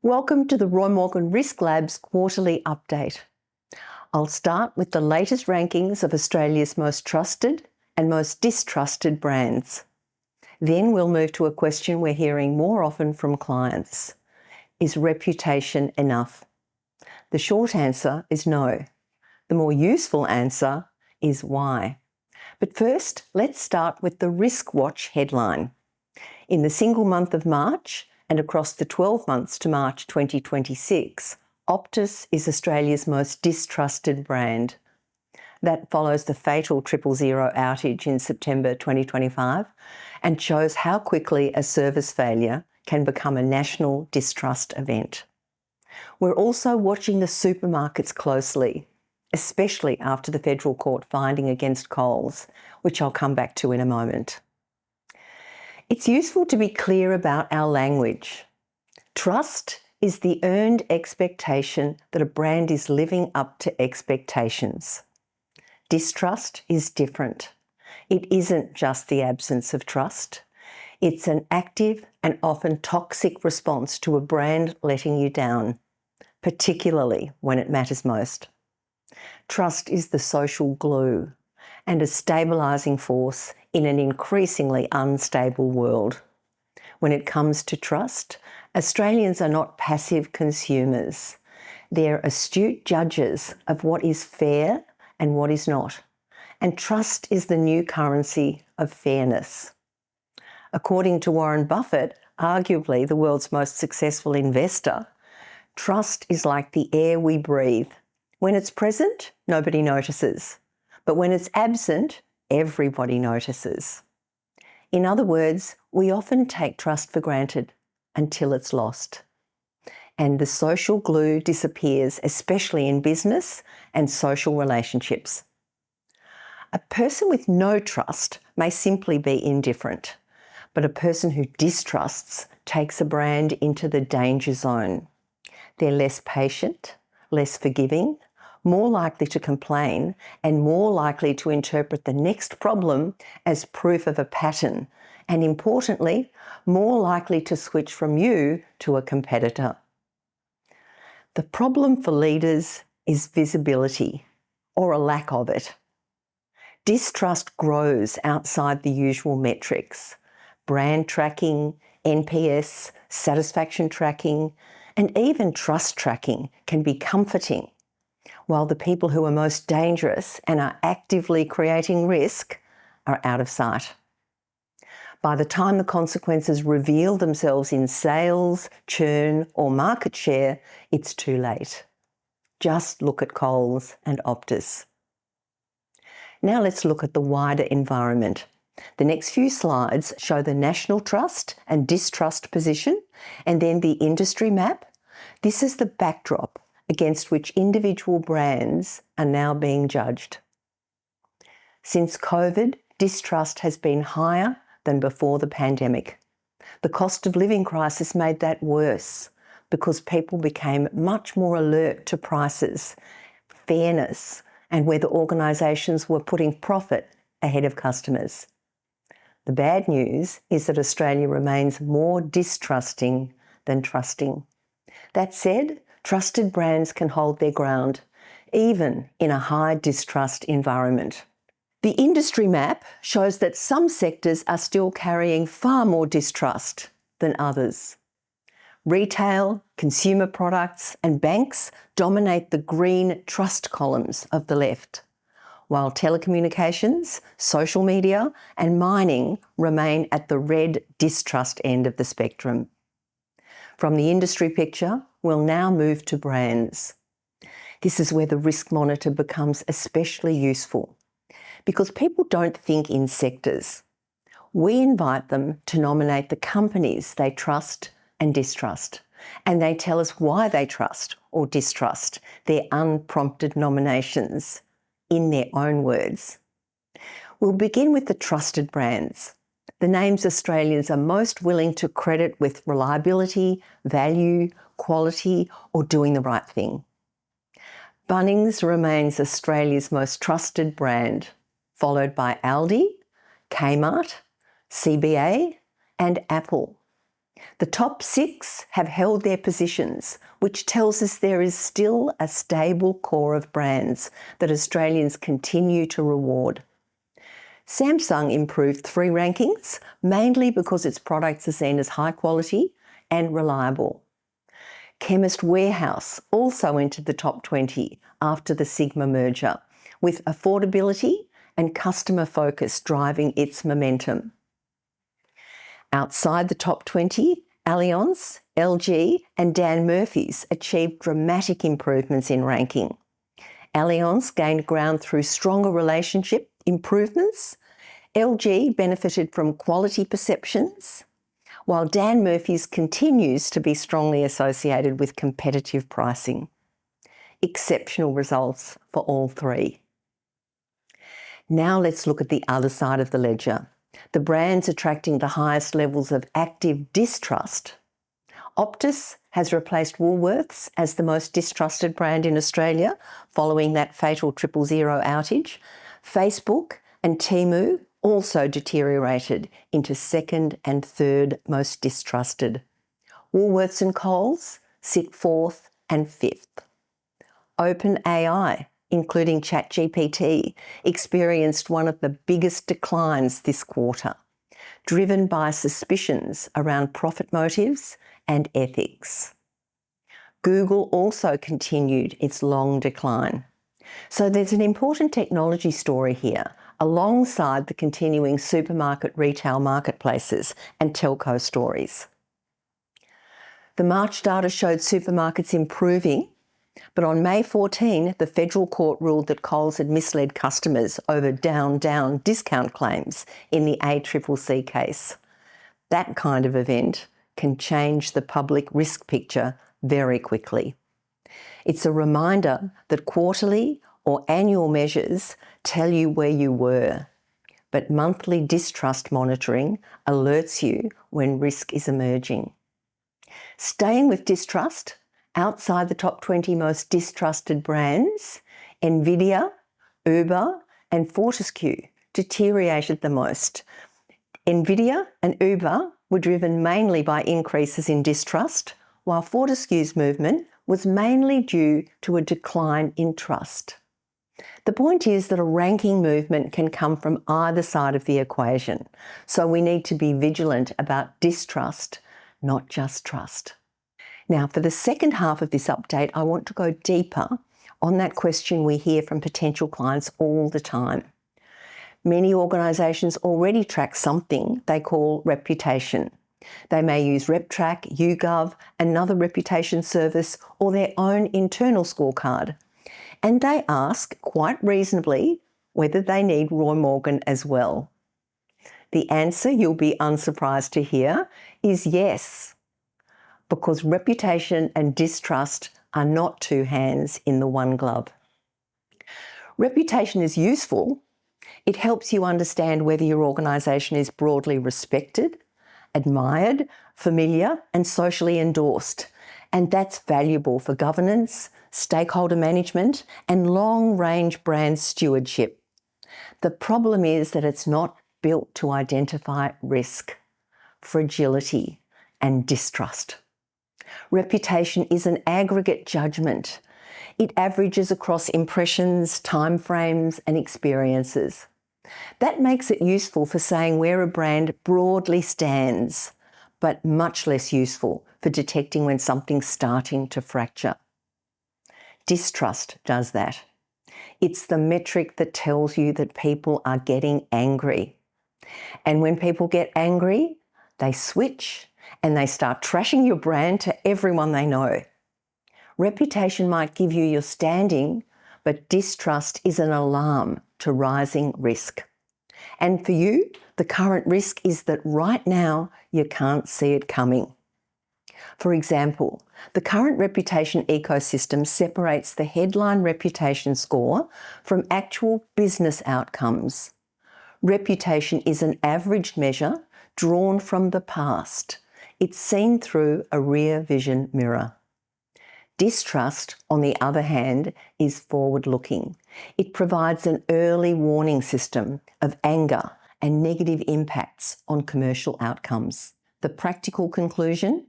Welcome to the Roy Morgan Risk Labs quarterly update. I'll start with the latest rankings of Australia's most trusted and most distrusted brands. Then we'll move to a question we're hearing more often from clients. Is reputation enough? The short answer is no. The more useful answer is why. But first, let's start with the Risk Watch headline. In the single month of March, and across the 12 months to March 2026, Optus is Australia's most distrusted brand. That follows the fatal 000 outage in September 2025 and shows how quickly a service failure can become a national distrust event. We're also watching the supermarkets closely, especially after the federal court finding against Coles, which I'll come back to in a moment. It's useful to be clear about our language. Trust is the earned expectation that a brand is living up to expectations. Distrust is different. It isn't just the absence of trust. It's an active and often toxic response to a brand letting you down, particularly when it matters most. Trust is the social glue and a stabilising force in an increasingly unstable world. When it comes to trust, Australians are not passive consumers. They're astute judges of what is fair and what is not. And trust is the new currency of fairness. According to Warren Buffett, arguably the world's most successful investor, trust is like the air we breathe. When it's present, nobody notices. But when it's absent, everybody notices. In other words, we often take trust for granted until it's lost. And the social glue disappears, especially in business and social relationships. A person with no trust may simply be indifferent, but a person who distrusts takes a brand into the danger zone. They're less patient, less forgiving, more likely to complain, and more likely to interpret the next problem as proof of a pattern, and importantly, more likely to switch from you to a competitor. The problem for leaders is visibility, or a lack of it. Distrust grows outside the usual metrics. Brand tracking, NPS, satisfaction tracking, and even trust tracking can be comforting, while the people who are most dangerous and are actively creating risk are out of sight. By the time the consequences reveal themselves in sales, churn, or market share, it's too late. Just look at Coles and Optus. Now let's look at the wider environment. The next few slides show the national trust and distrust position, and then the industry map. This is the backdrop against which individual brands are now being judged. Since COVID, distrust has been higher than before the pandemic. The cost of living crisis made that worse because people became much more alert to prices, fairness, and whether organisations were putting profit ahead of customers. The bad news is that Australia remains more distrusting than trusting. That said, trusted brands can hold their ground, even in a high distrust environment. The industry map shows that some sectors are still carrying far more distrust than others. Retail, consumer products, and banks dominate the green trust columns of the left, while telecommunications, social media, and mining remain at the red distrust end of the spectrum. From the industry picture, we'll now move to brands. This is where the risk monitor becomes especially useful because people don't think in sectors. We invite them to nominate the companies they trust and distrust, and they tell us why they trust or distrust their unprompted nominations in their own words. We'll begin with the trusted brands, the names Australians are most willing to credit with reliability, value, quality, or doing the right thing. Bunnings remains Australia's most trusted brand, followed by Aldi, Kmart, CBA, and Apple. The top 6 have held their positions, which tells us there is still a stable core of brands that Australians continue to reward. Samsung improved 3 rankings, mainly because its products are seen as high quality and reliable. Chemist Warehouse also entered the top 20 after the Sigma merger, with affordability and customer focus driving its momentum. Outside the top 20, Allianz, LG and Dan Murphy's achieved dramatic improvements in ranking. Allianz gained ground through stronger relationship improvements. LG benefited from quality perceptions, while Dan Murphy's continues to be strongly associated with competitive pricing. Exceptional results for all 3. Now let's look at the other side of the ledger, the brands attracting the highest levels of active distrust. Optus has replaced Woolworths as the most distrusted brand in Australia following that fatal 000 outage. Facebook and Temu also deteriorated into second and third most distrusted. Woolworths and Coles sit 4th and 5th. OpenAI, including ChatGPT, experienced one of the biggest declines this quarter, driven by suspicions around profit motives and ethics. Google also continued its long decline. So there's an important technology story here, alongside the continuing supermarket retail marketplaces and telco stories. The March data showed supermarkets improving, but on May 14, the federal court ruled that Coles had misled customers over down discount claims in the ACCC case. That kind of event can change the public risk picture very quickly. It's a reminder that quarterly or annual measures tell you where you were, but monthly distrust monitoring alerts you when risk is emerging. Staying with distrust, outside the top 20 most distrusted brands, Nvidia, Uber and Fortescue deteriorated the most. Nvidia and Uber were driven mainly by increases in distrust, while Fortescue's movement was mainly due to a decline in trust. The point is that a ranking movement can come from either side of the equation, so we need to be vigilant about distrust, not just trust. Now, for the second half of this update, I want to go deeper on that question we hear from potential clients all the time. Many organisations already track something they call reputation. They may use RepTrack, YouGov, another reputation service, or their own internal scorecard. And they ask, quite reasonably, whether they need Roy Morgan as well. The answer, you'll be unsurprised to hear, is yes, because reputation and distrust are not two hands in the one glove. Reputation is useful. It helps you understand whether your organisation is broadly respected, admired, familiar and socially endorsed. And that's valuable for governance, stakeholder management and long-range brand stewardship. The problem is that it's not built to identify risk, fragility and distrust. Reputation is an aggregate judgment. It averages across impressions, timeframes and experiences. That makes it useful for saying where a brand broadly stands, but much less useful for detecting when something's starting to fracture. Distrust does that. It's the metric that tells you that people are getting angry. And when people get angry, they switch and they start trashing your brand to everyone they know. Reputation might give you your standing, but distrust is an alarm to rising risk. And for you, the current risk is that right now you can't see it coming. For example, the current reputation ecosystem separates the headline reputation score from actual business outcomes. Reputation is an average measure drawn from the past. It's seen through a rear vision mirror. Distrust, on the other hand, is forward-looking. It provides an early warning system of anger and negative impacts on commercial outcomes. The practical conclusion: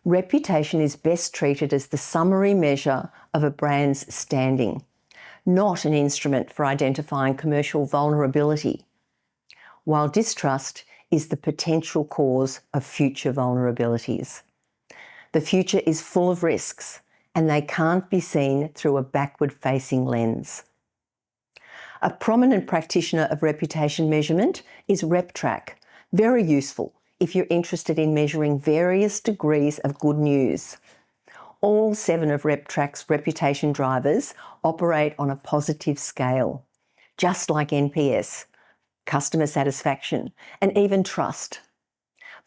reputation is best treated as the summary measure of a brand's standing, not an instrument for identifying commercial vulnerability, while distrust is the potential cause of future vulnerabilities. The future is full of risks, and they can't be seen through a backward-facing lens. A prominent practitioner of reputation measurement is RepTrak, very useful if you're interested in measuring various degrees of good news. All 7 of RepTrak's reputation drivers operate on a positive scale, just like NPS, customer satisfaction, and even trust.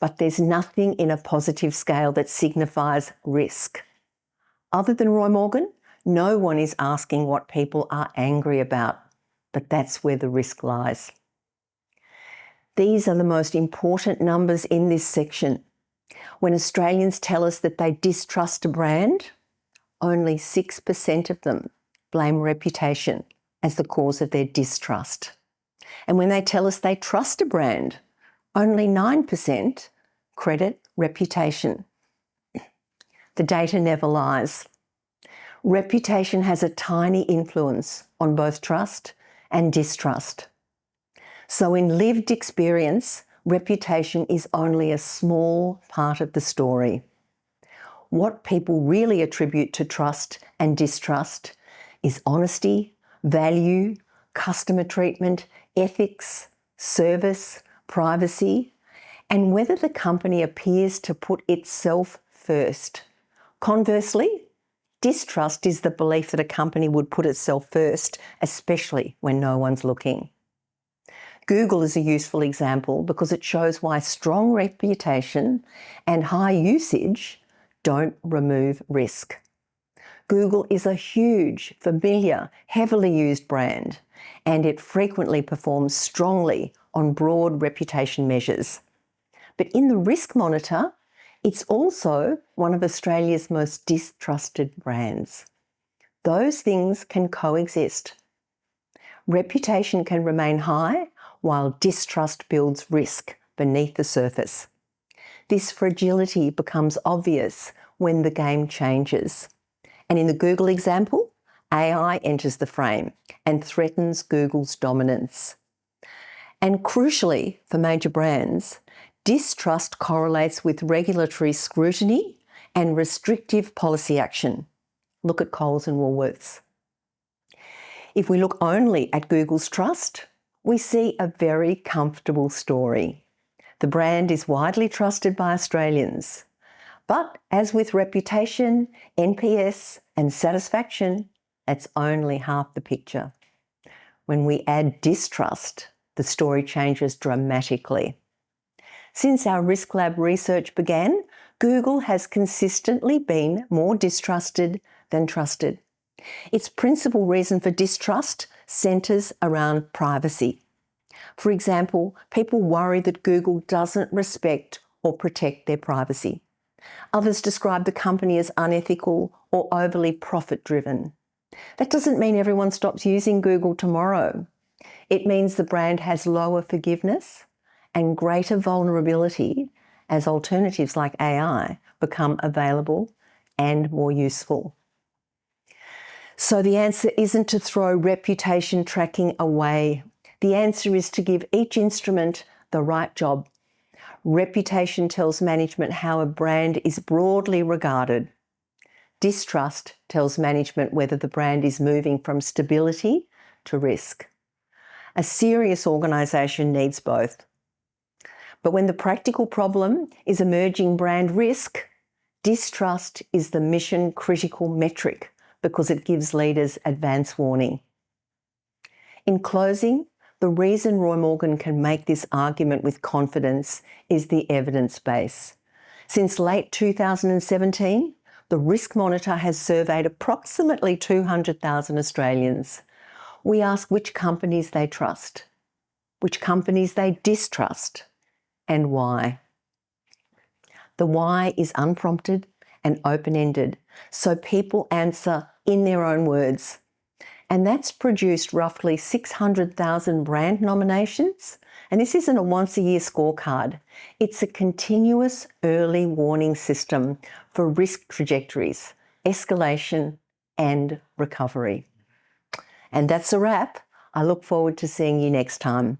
But there's nothing in a positive scale that signifies risk. Other than Roy Morgan, no one is asking what people are angry about, but that's where the risk lies. These are the most important numbers in this section. When Australians tell us that they distrust a brand, only 6% of them blame reputation as the cause of their distrust. And when they tell us they trust a brand, only 9% credit reputation. The data never lies. Reputation has a tiny influence on both trust and distrust. So in lived experience, reputation is only a small part of the story. What people really attribute to trust and distrust is honesty, value, customer treatment, ethics, service, privacy, and whether the company appears to put itself first. Conversely, distrust is the belief that a company would put itself first, especially when no one's looking. Google is a useful example because it shows why strong reputation and high usage don't remove risk. Google is a huge, familiar, heavily used brand, and it frequently performs strongly on broad reputation measures. But in the risk monitor, it's also one of Australia's most distrusted brands. Those things can coexist. Reputation can remain high while distrust builds risk beneath the surface. This fragility becomes obvious when the game changes. And in the Google example, AI enters the frame and threatens Google's dominance. And crucially, for major brands, distrust correlates with regulatory scrutiny and restrictive policy action. Look at Coles and Woolworths. If we look only at Google's trust, we see a very comfortable story. The brand is widely trusted by Australians. But as with reputation, NPS and satisfaction, that's only half the picture. When we add distrust, the story changes dramatically. Since our Risk Lab research began, Google has consistently been more distrusted than trusted. Its principal reason for distrust centres around privacy. For example, people worry that Google doesn't respect or protect their privacy. Others describe the company as unethical or overly profit-driven. That doesn't mean everyone stops using Google tomorrow. It means the brand has lower forgiveness and greater vulnerability as alternatives like AI become available and more useful. So the answer isn't to throw reputation tracking away. The answer is to give each instrument the right job. Reputation tells management how a brand is broadly regarded. Distrust tells management whether the brand is moving from stability to risk. A serious organisation needs both. But when the practical problem is emerging brand risk, distrust is the mission-critical metric because it gives leaders advance warning. In closing, the reason Roy Morgan can make this argument with confidence is the evidence base. Since late 2017, the Risk Monitor has surveyed approximately 200,000 Australians. We ask which companies they trust, which companies they distrust, and why. The why is unprompted and open-ended, so people answer in their own words. And that's produced roughly 600,000 brand nominations. And this isn't a once-a-year scorecard. It's a continuous early warning system for risk trajectories, escalation, and recovery. And that's a wrap. I look forward to seeing you next time.